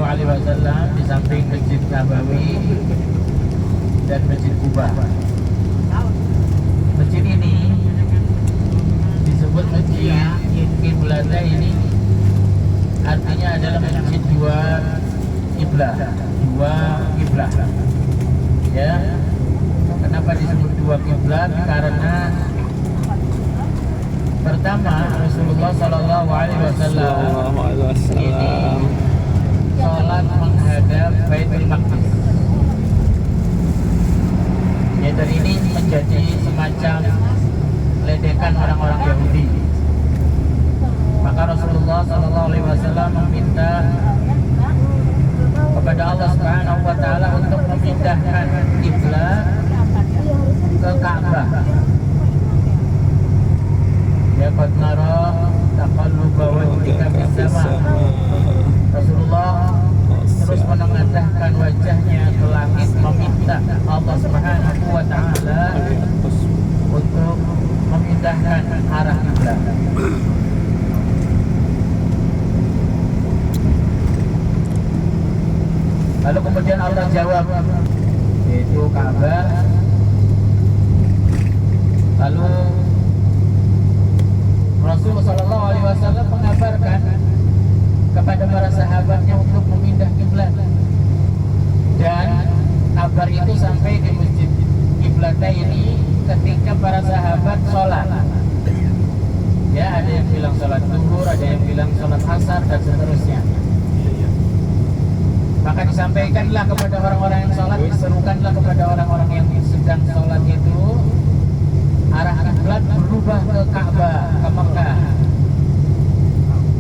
Alaihi Wasallam di samping Masjid Nabawi dan Masjid Kuba. Masjid ini disebut Masjid Qiblatah, ini artinya adalah masjid dua kiblat, ya. Kenapa disebut dua kiblat? Karena pertama Rasulullah Shallallahu Alaihi Wasallam ini sholat menghadap Baitul Maqdis. Ya, dan ini menjadi semacam ledekan orang-orang Yahudi. Maka Rasulullah Shallallahu Alaihi Wasallam meminta kepada Allah Subhanahu Wa Taala untuk memindahkan kiblat ke Ka'bah. Ya, qad nara taqalluba wajhika fis sama. Rasulullah terus menengadahkan wajahnya ke langit meminta Allah Subhanahu Wa Taala untuk memindahkan arah kiblat. Lalu kemudian Allah jawab, yaitu Ka'bah. Lalu Rasulullah Shallallahu Alaihi Wasallam mengabarkan kepada para sahabatnya untuk memindah kiblat, dan kabar itu sampai di Masjid Qiblatah ini ketika para sahabat sholat. Ya, ada yang bilang sholat zuhur, ada yang bilang sholat asar, dan seterusnya. Maka disampaikanlah kepada orang-orang yang sholat, diserukanlah kepada orang-orang yang sedang sholat itu, arah kiblat berubah ke Ka'bah, ke Mekah.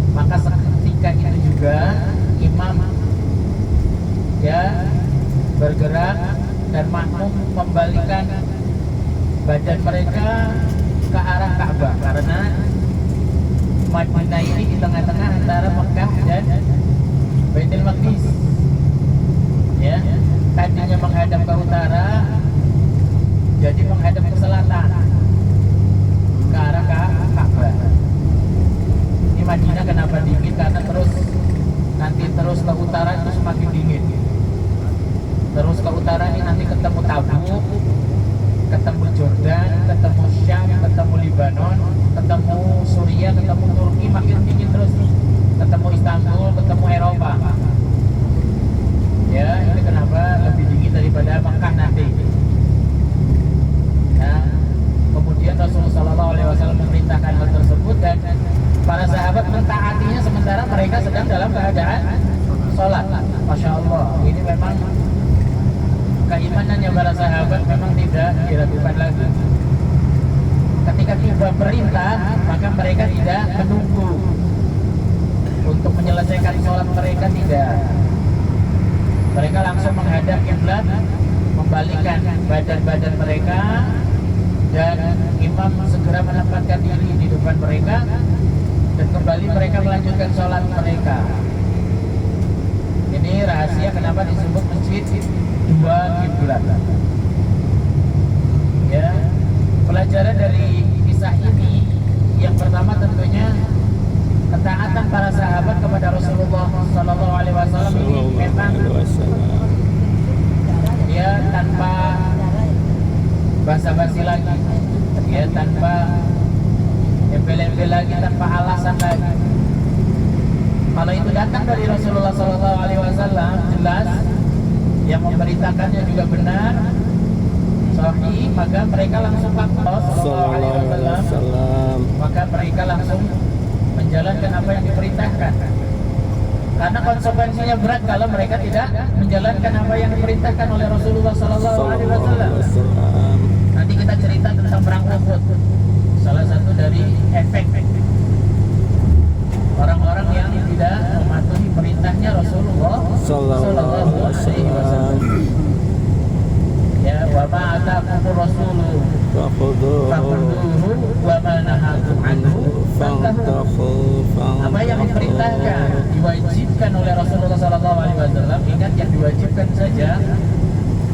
Maka seketika itu juga imam ya bergerak dan makmum membalikan badan mereka ke arah Ka'bah, karena Madinah ini di tengah-tengah antara Mekah dan Baitul Maqdis. Ya, tadinya menghadap ke utara, jadi menghadap ke selatan, ke arah Ka'bah. Ini Madinah kenapa dingin? Karena terus ke utara itu semakin dingin. Terus ke utara ini nanti ketemu Tabuk, ketemu Jordan, ketemu Syam, ketemu Libanon, ketemu Suriah, ketemu Turki, makin dingin terus. Ketemu Istanbul, ketemu Eropa. Ya, ini kenapa lebih dingin daripada Mekah nanti. Nah, kemudian Rasulullah Shallallahu Alaihi Wasallam memerintahkan hal tersebut, dan para sahabat mentaatinya sementara mereka sedang dalam keadaan sholat. Masya Allah, ini memang keimanannya para sahabat memang tidak diragukan lagi. Ketika tiba perintah, maka mereka tidak menunggu untuk menyelesaikan sholat mereka, tidak. Mereka langsung menghadap kiblat, membalikkan badan-badan mereka, dan imam segera menempatkan diri di depan mereka, dan kembali mereka melanjutkan sholat mereka. Ini rahasia kenapa disebut masjid dua kiblat. Ya, pelajaran dari kisah ini yang pertama tentunya ketaatan para sahabat kepada Rasulullah Sallallahu Alaihi Wasallam ini memang ya tanpa basa-basi lagi, ya tanpa embel-embel lagi, tanpa alasan lagi. Kalau itu datang dari Rasulullah Sallallahu Alaihi Wasallam, jelas yang memerintahkannya juga benar, sahih, maka mereka langsung patuh Sallallahu Alaihi Wasallam, maka mereka langsung menjalankan apa yang diperintahkan. Karena konsekuensinya berat kalau mereka tidak menjalankan apa yang diperintahkan oleh Rasulullah Sallallahu Alaihi Wasallam. Nanti kita cerita tentang perang Uhud. Salah satu dari efek orang-orang yang tidak mematuhi perintahnya Rasulullah Sallallahu Alaihi Wasallam. Ya, wa ma ataakumur rasulu fakhudhuhu wa ma nahakum anhu fantahu. Apa yang diperintahkan, diwajibkan oleh Rasulullah Sallallahu Alaihi Wasallam, ingat yang diwajibkan saja.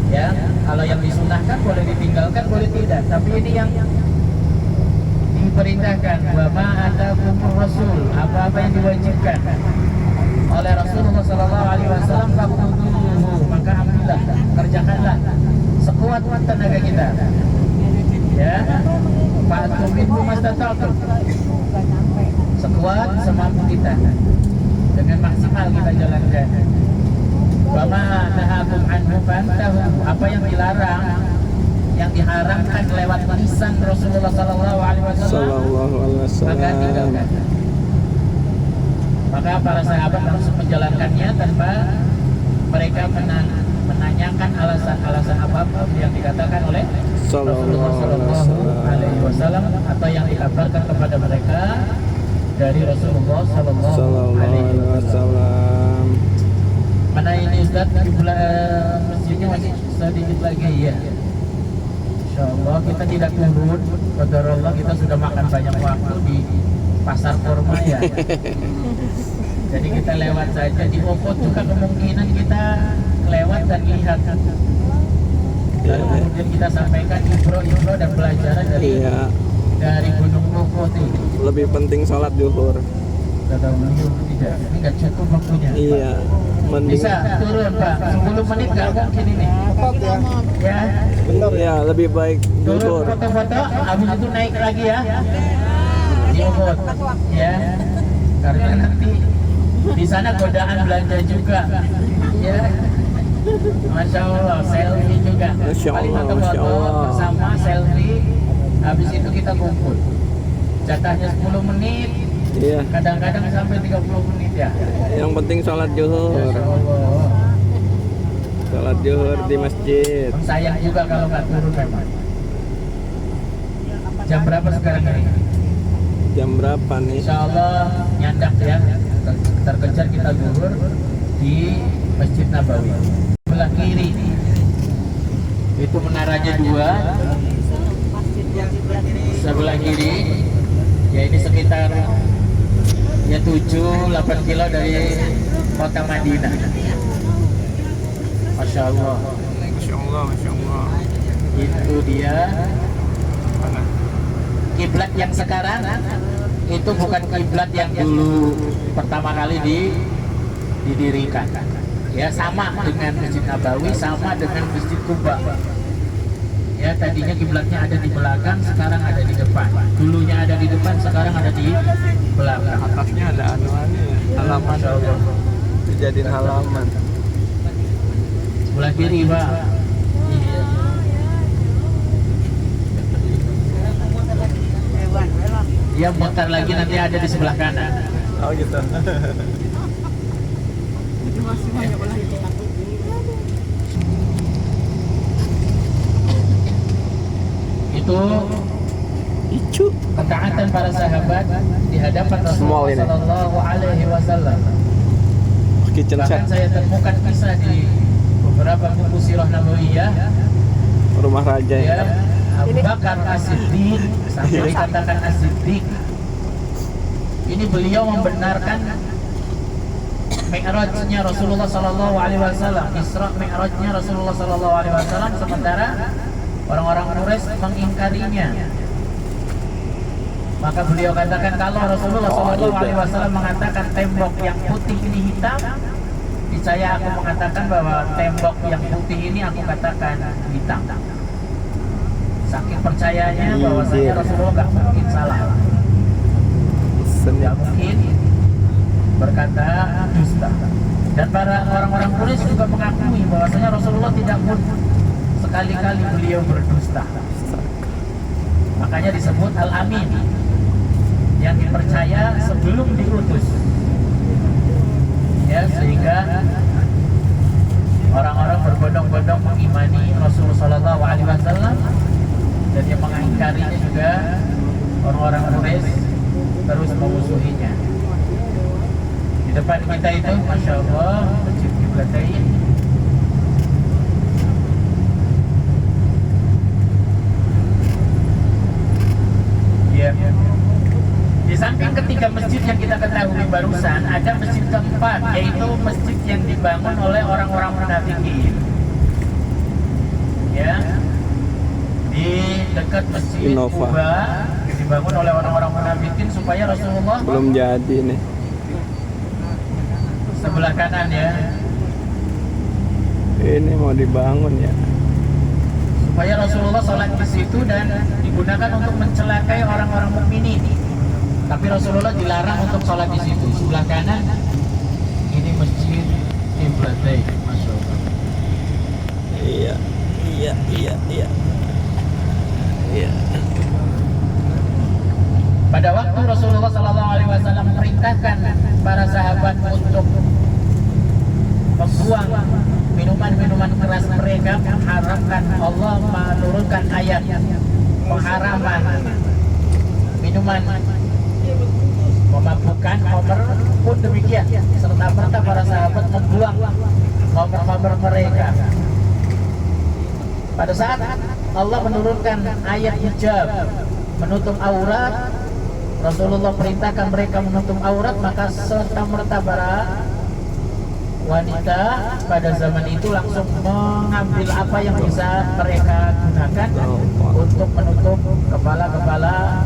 Ya, kalau yang disunahkan boleh ditinggalkan, boleh tidak. Tapi ini yang diperintahkan, wa ma ataakumur rasul, apa-apa yang diwajibkan oleh Rasulullah Sallallahu Alaihi Wasallam sekuat tenaga kita. Ya, fa'tu minhu mastata'tum. Sekuat semampu kita. Dengan maksimal kita jalankan. Wa ma nahakum anhu fantahu. Apa yang dilarang, yang diharamkan lewat lisan Rasulullah sallallahu alaihi wasallam, maka tinggalkan. Maka para sahabat langsung menjalankannya tanpa mereka menanyakan alasan-alasan apapun yang dikatakan oleh Rasulullah sallallahu alaihi wasallam atau yang dikabarkan kepada mereka dari Rasulullah sallallahu alaihi wasallam. Mana ini Ustaz, masjidnya masih sedikit lagi ya. Insyaallah kita tidak turun, qadarullah kita sudah makan banyak waktu di pasar kurma ya. Jadi kita lewat saja di Ofot juga kemungkinan kita lewat dan lihat. Lalu kemudian kita sampaikan info dan pelajaran dari Gunung Ofot ini. Lebih penting sholat zuhur. Tidak, ini nggak cukup waktunya. Iya. Bisa turun Pak, 10 menit nggak mungkin ini. Ya. Iya, lebih baik Turun zuhur. foto-foto, habis itu naik lagi ya. Di Ofot, ya. Karena nanti di sana godaan belanja juga. Ya. Masya Allah, selfie juga. Masya Paling Allah, foto-foto Masya Allah. bersama selfie. Habis itu kita kumpul. Jatahnya 10 menit. Iya. Kadang-kadang sampai 30 menit ya. Yang penting sholat zuhur. Masya Allah. Sholat zuhur di masjid. Sayang juga kalau nggak turun memang. Jam berapa sekarang ini? Jam berapa nih? Insya Allah nyandak ya. Terkejar kita zuhur di Masjid Nabawi. Sebelah kiri itu menaranya 2. Sebelah kiri ya ini sekitar ya 7-8 kilo dari kota Madinah. Masya Allah. Masya Allah, Masya Allah. Itu dia kiblat yang sekarang. Itu bukan kiblat yang dulu pertama kali didirikan. Ya sama dengan Masjid Nabawi, sama dengan Masjid Kuba. Ya tadinya kiblatnya ada di belakang, sekarang ada di depan. Dulunya ada di depan, sekarang ada di belakang. Atasnya ada anuannya, halaman. Dijadiin halaman. Sebelah kiri Pak. Iya. Dia mutar lagi nanti ada di sebelah kanan. Oh gitu. Itu ketaatan para sahabat di hadapan Rasulullah Sallallahu Alaihi Wasallam. Kitchen set. Bahkan saya temukan kisah di beberapa buku sirah nabawiyah. Rumah raja ya. Abu Bakar As-Siddiq, sampai dikatakan As-Siddiq. Ini beliau membenarkan Mi'rajnya Rasulullah Sallallahu Alaihi Wasallam, Isra Mi'rajnya Rasulullah Sallallahu Alaihi Wasallam, sementara orang-orang Quraisy mengingkarinya. Maka beliau katakan kalau Rasulullah Sallallahu Alaihi Wasallam mengatakan tembok yang putih ini hitam, saya aku mengatakan bahwa tembok yang putih ini aku katakan hitam. Saking percayanya bahwasanya Rasulullah nggak mungkin salah, nggak mungkin berkata dusta. Dan para orang-orang Quraisy juga mengakui bahwasanya Rasulullah tidak pun sekali-kali beliau berdusta. Makanya disebut Al-Amin, yang dipercaya sebelum diutus. Ya, sehingga orang-orang berbondong-bondong mengimani Rasulullah Sallallahu Alaihi Wasallam, dan yang mengingkarinya juga orang-orang Quraisy terus memusuhinya. Di depan kita itu, Masya Allah, Masjid Qiblatain. Ya. Di samping ketiga masjid yang kita ketahui barusan, ada masjid keempat, yaitu masjid yang dibangun oleh orang-orang munafikin. Ya, di dekat Masjid Kuba, dibangun oleh orang-orang munafikin supaya Rasulullah belum jadi nih. Sebelah kanan ya. Ini mau dibangun ya. supaya Rasulullah sholat di situ dan digunakan untuk mencelakai orang-orang mukminin. Tapi Rasulullah dilarang untuk sholat di situ. Sebelah kanan ini masjid Qiblatain, masya Allah. Iya. Pada waktu Rasulullah SAW perintahkan para sahabat untuk membuang minuman-minuman keras mereka, mengharamkan, Allah menurunkan ayat pengharaman minuman memabukkan, khamr pun demikian, serta merta para sahabat membuang khamr mereka. Pada saat Allah menurunkan ayat hijab menutup aurat, Rasulullah perintahkan mereka menutup aurat, maka serta merta para wanita pada zaman itu langsung mengambil apa yang bisa mereka gunakan untuk menutup kepala-kepala,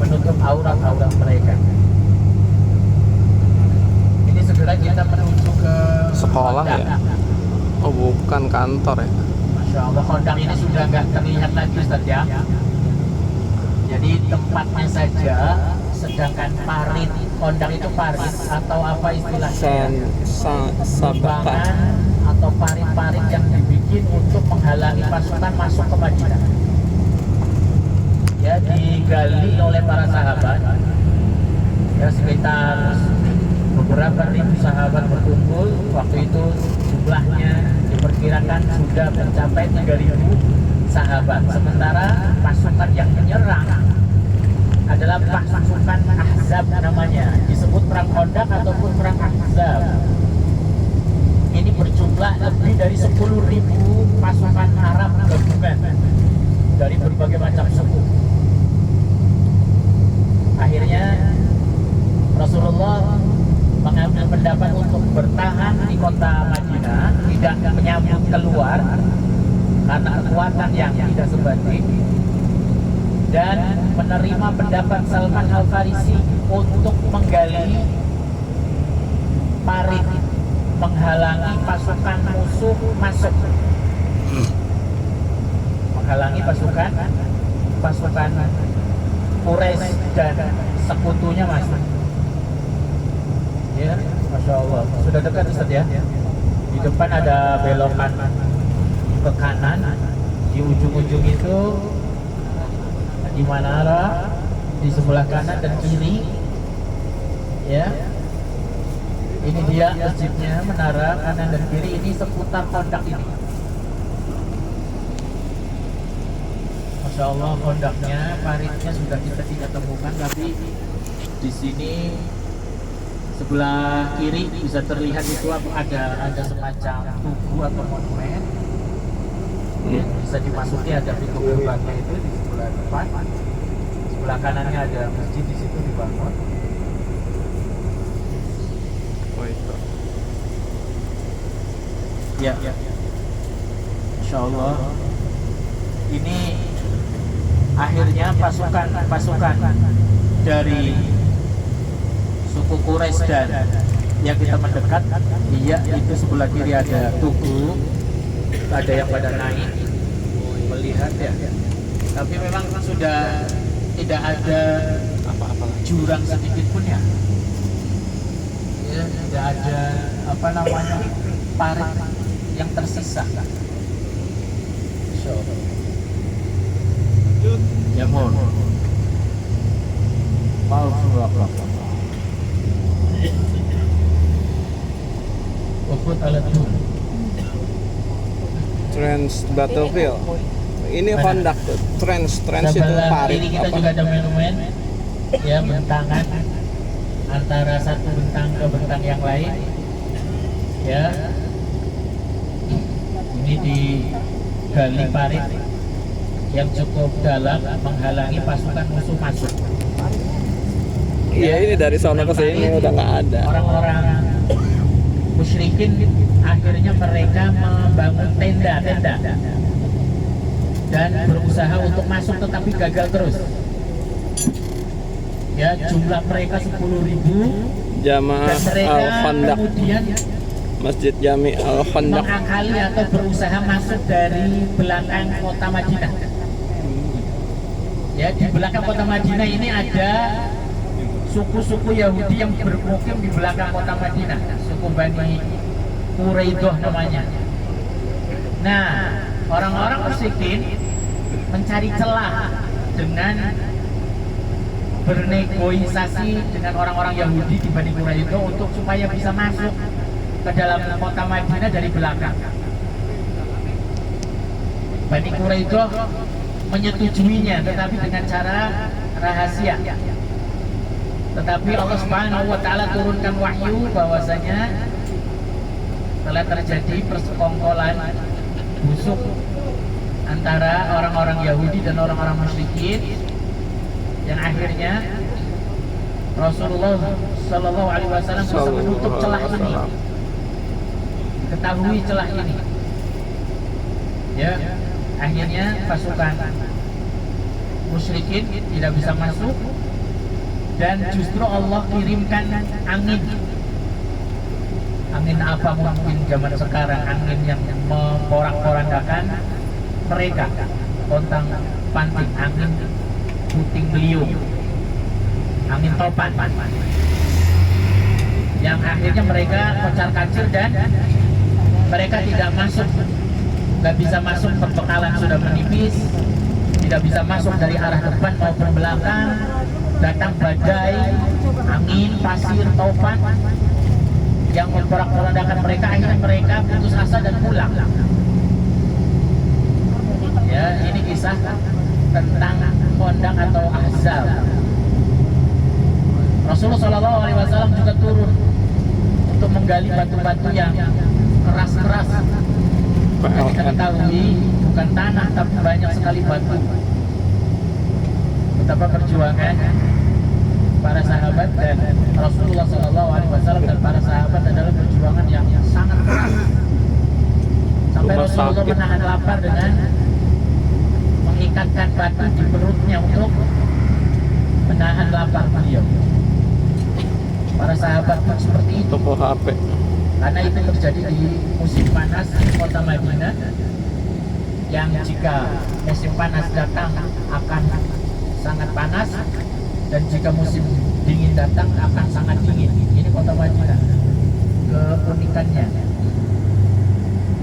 menutup aurat-aurat mereka. Ini segera kita menuju ke Sekolah Kondang. ya? Oh bukan, kantor ya? Masya Allah, Kondang ini sudah nggak terlihat lagi Ustaz ya. Jadi tempatnya saja, sedangkan parit, Kondang itu parit atau apa istilahnya? Sabaka. Lubangan atau parit-parit yang dibikin untuk menghalangi pasukan masuk ke Madinah. Ya, digali oleh para sahabat. Ya, sekitar beberapa ribu sahabat berkumpul. Waktu itu jumlahnya diperkirakan sudah mencapai 3.000 sahabat. Sementara pasukan yang menyerang adalah pasukan Ahzab namanya, disebut perang Khandaq ataupun perang Ahzab. Ini berjumlah lebih dari 10.000 pasukan Arab gabungan dari berbagai macam suku. Akhirnya Rasulullah mengambil pendapat untuk bertahan di kota Madinah, tidak menyambut keluar karena kekuatan yang tidak sebanding, dan menerima pendapat Salman Al-Farisi untuk menggali parit menghalangi pasukan musuh masuk, menghalangi pasukan Quraisy dan sekutunya masuk. Ya, Masya Allah, sudah dekat Ustaz ya. Di depan ada belokan ke kanan, di ujung-ujung itu di Manara, di sebelah kanan dan kiri. Ya, ini dia masjidnya, menara kanan dan kiri ini seputar Khandaq ini. Masya Allah, Khandaqnya, paritnya sudah kita tidak temukan, tapi di sini sebelah kiri bisa terlihat itu ada semacam tugu atau monumen. Ya, bisa dimasuki, ada pintu gerbangnya itu di sebelah depan. Sebelah kanannya ada masjid, di situ dibangun. Oh itu. Ya, Insya Allah. Ini akhirnya pasukan dari suku Quraisy dan yang kita mendekat, iya itu sebelah kiri ada tugu, ada yang pada naik melihat ya. Tapi memang sudah tidak ada apa-apa jurang sedikit pun ya. Ya, tidak ada apa namanya parit yang tersisa. Insya Allah. Ya mohon. Maaf Ukut alat tur. Trans Battlefield. Ini Khandaq tuh. Trans itu parit Ini kita apa? juga ada monumen ya, bentangan antara satu bentang ke bentang yang lain. Ya. Ini digali parit yang cukup dalam menghalangi pasukan musuh masuk. Iya, ini dari sana ke sini udah nggak ada. Orang-orang musyrikin akhirnya mereka membangun tenda-tenda dan berusaha untuk masuk, tetapi gagal terus. Ya, jumlah mereka 10.000 Jamaah dan mereka Al-Khandaq kemudian Masjid Jami Al-Khandaq. mengakali atau berusaha masuk dari belakang kota Madinah. Ya, di belakang kota Madinah ini ada suku-suku Yahudi yang bermukim di belakang kota Madinah, suku Bani Quraidah namanya. Nah, orang-orang musyrikin mencari celah dengan bernegosiasi dengan orang-orang Yahudi di Bani Quraidah untuk supaya bisa masuk ke dalam kota Madinah dari belakang. Bani Quraidah menyetujuinya, tetapi dengan cara rahasia. Tetapi Allah Subhanahu wa taala turunkan wahyu bahwasanya telah terjadi persekongkolan busuk antara orang-orang Yahudi dan orang-orang musyrikin, yang akhirnya Rasulullah Shallallahu Alaihi Wasallam bisa menutup celah ini, ketahui celah ini. Ya, akhirnya pasukan musyrikin tidak bisa masuk, dan justru Allah kirimkan angin. Angin apa mungkin zaman sekarang, angin yang memporak-porandakan mereka, kontang panting, angin puting beliung, angin topan, yang akhirnya mereka kocar-kacir dan mereka tidak masuk, nggak bisa masuk, perbekalan sudah menipis, tidak bisa masuk dari arah depan maupun belakang, datang badai, angin, pasir, topan yang memporak-porandakan mereka, akhirnya mereka putus asa dan pulang. Ya, ini kisah tentang Khandaq atau Ahzab. Rasulullah Shallallahu Alaihi Wasallam juga turun untuk menggali batu-batu yang keras-keras. Kita ketahui bukan tanah tapi banyak sekali batu. Betapa perjuangan para sahabat dan Rasulullah Shallallahu Alaihi Wasallam dan para sahabat adalah perjuangan yang sangat keras. Sampai Rasulullah menahan lapar dengan mengikatkan batu di perutnya untuk menahan lapar beliau. Para sahabat pun seperti itu. Toko HP. Karena itu terjadi di musim panas di kota Madinah, yang jika musim panas datang akan sangat panas, dan jika musim dingin datang akan sangat dingin. Ini kota Madinah, keunikannya,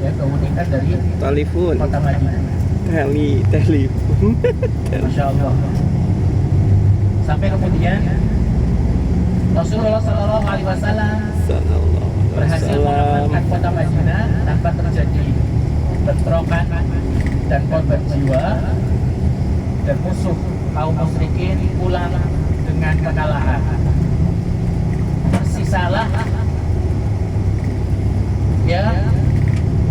ya, keunikan dari Telepon. kota Madinah. Telepon. Masya Allah. Sampai kemudian Rasulullah Shallallahu Alaihi Wasallam berhasil mengamankan kota Madinah tanpa terjadi bentrokan dan korban jiwa, dan musuh kaum musyrikin pulang dengan kekalahan. Tersisalah ya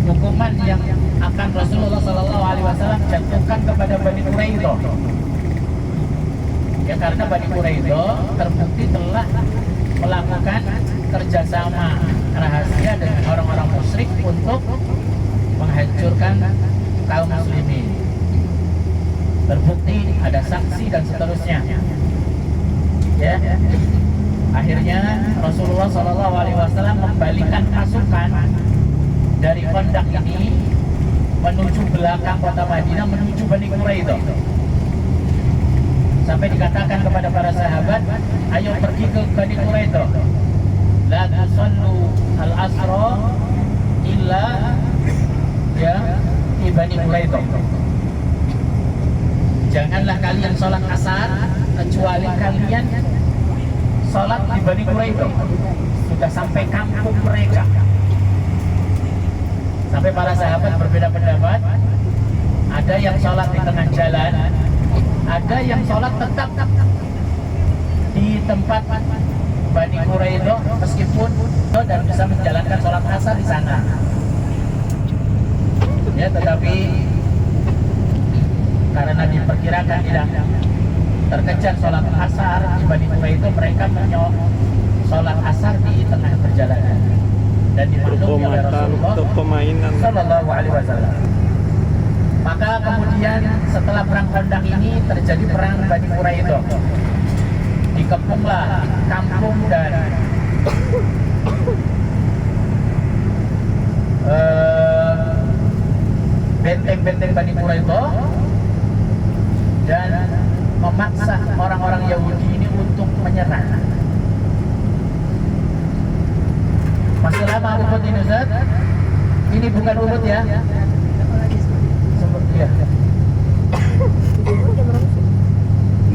hukuman yang akan Rasulullah Shallallahu Alaihi Wasallam jatuhkan kepada Bani Quraidah. Ya, karena Bani Quraidah terbukti telah melakukan kerjasama rahasia dengan orang-orang musyrik untuk menghancurkan kaum muslimin. Terbukti ada saksi dan seterusnya. Ya, akhirnya Rasulullah Shallallahu Alaihi Wasallam membalikan pasukan dari Khandaq ini menuju belakang kota Madinah, menuju Bani Quraidah. Sampai dikatakan kepada para sahabat, ayo pergi ke Bani Quraidah. La tusallu al-asra illa ya di Bani Quraidah. Janganlah kalian sholat asar kecuali kalian sholat di Bani Quraidah. Sudah sampai kampung mereka. Sampai para sahabat berbeda pendapat. Ada yang sholat di tengah jalan, ada yang sholat tetap di tempat Bani Quraidah meskipun dan bisa menjalankan sholat asar di sana. Ya, tetapi karena diperkirakan tidak terkejar sholat asar di Bani Quraidah, mereka sholat asar di tengah perjalanan dan dimaklumi oleh Rasulullah Sallallahu Alaihi Wasallam. Maka kemudian setelah perang Khandaq ini terjadi perang Bani Quraidah. Dikepunglah kampung dan benteng Bani Quraidah dan memaksa orang-orang Yahudi ini untuk menyerah. Masih lama Uhud ini Ustaz? Ini bukan Uhud ya? Seperti ya.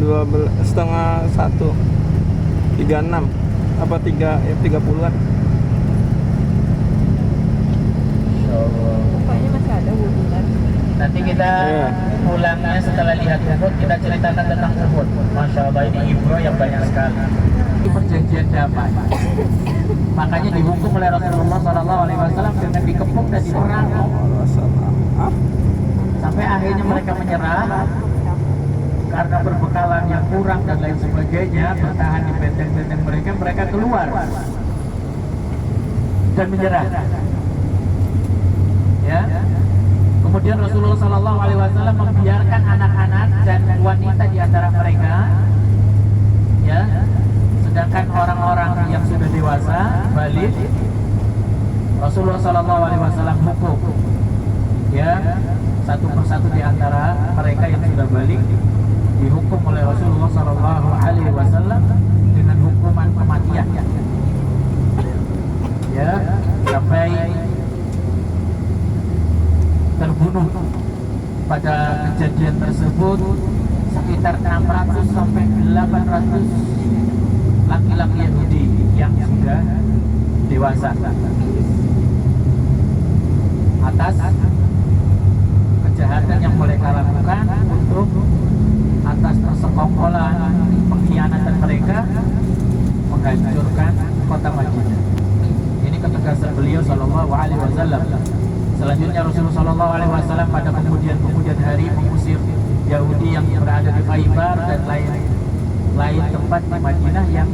12:30 36 apa 30-an. Pokoknya masih ada hubungan. Nanti kita pulangnya setelah lihat Uhud, kita ceritakan tentang Uhud. Masya Allah, ini ibrah yang banyak sekali. Ini perjanjian damai. Makanya dihukum oleh Rasulullah SAW dengan dikepung dan diperang. Sampai akhirnya mereka menyerah karena berbekalan yang kurang dan lain sebagainya, bertahan di benteng-benteng mereka, mereka keluar dan menyerah. Ya. Kemudian Rasulullah SAW membiarkan anak-anak dan wanita di antara mereka, ya. Sedangkan orang-orang yang sudah dewasa balik, Rasulullah SAW hukum, ya, satu persatu di antara mereka yang sudah balik dihukum oleh Rasulullah SAW dengan hukuman kematian, ya, sampai terbunuh. Pada kejadian tersebut sekitar 600 sampai 800 laki-laki Yahudi yang sudah dewasa atas kejahatan yang mereka lakukan untuk atas persekongkolan pengkhianatan mereka menghancurkan kota Madinah. Ini ketegasan beliau Sallallahu Alaihi Wasallam. Selanjutnya Rasulullah Sallallahu Alaihi Wasallam pada kemudian hari mengusir Yahudi yang berada di Khaybar dan lain tempat di Madinah yang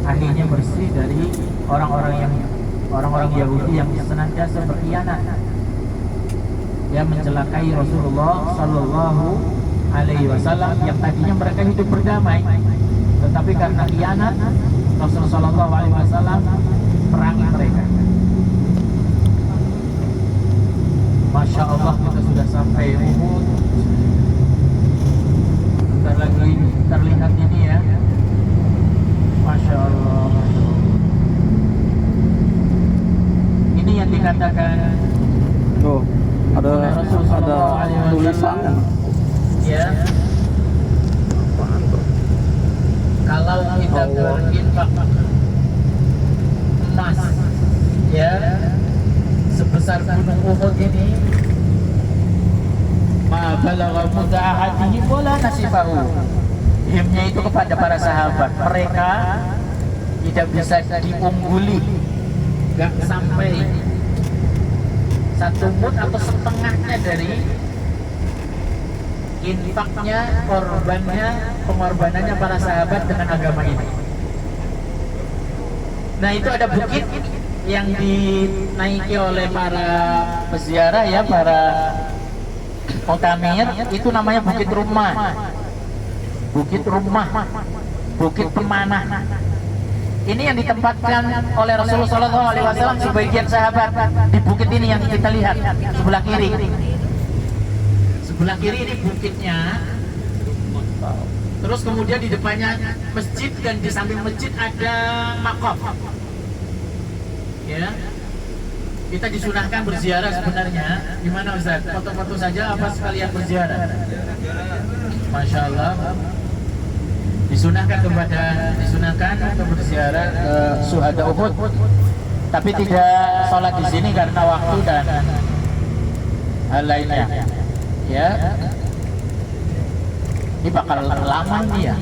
akhirnya bersih dari orang-orang Yahudi yang senantiasa berkhianat, yang mencelakai Rasulullah Sallallahu Alaihi Wasallam yang tadinya mereka hidup berdamai, tetapi karena khianat Rasulullah Sallallahu Alaihi Wasallam perangi mereka. Masya Allah, kita sudah sampai Uhud. Bentar lagi terlihat ini ya. Masya Allah, Masya Allah. Ini yang dikatakan ada tulisan ya. Kalau kita berinfak emas ya sebesar gunung Uhud ini, ma balagha mudahatihi wala nasibahu, himnya itu kepada para sahabat, mereka tidak bisa diungguli, gak sampai satu mud atau setengahnya dari infaknya, pengorbanannya para sahabat dengan agama ini. Nah, itu ada bukit yang dinaiki oleh para peziarah ya, para mutamir, itu namanya Bukit Rumah, Bukit Rumah, Bukit Pemanah. Ini yang ditempatkan oleh Rasulullah SAW sebagian sahabat di bukit ini yang kita lihat sebelah kiri. Sebelah kiri ini bukitnya. Terus kemudian di depannya masjid dan di samping masjid ada makom. Ya, kita disunahkan berziarah sebenarnya. Gimana Ustaz? Foto-foto saja apa sekalian berziarah? Masya Allah. Disunahkan untuk berziarah ke Syuhada Uhud, tapi tidak sholat di sini karena waktu dan hal lainnya. Ya, ini bakal lama nih ya.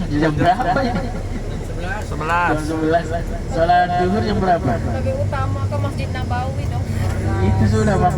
Jam berapa ini? 11. Sholat duhur jam berapa? Lebih utama ke Masjid Nabawi dong. Itu sudah Bang.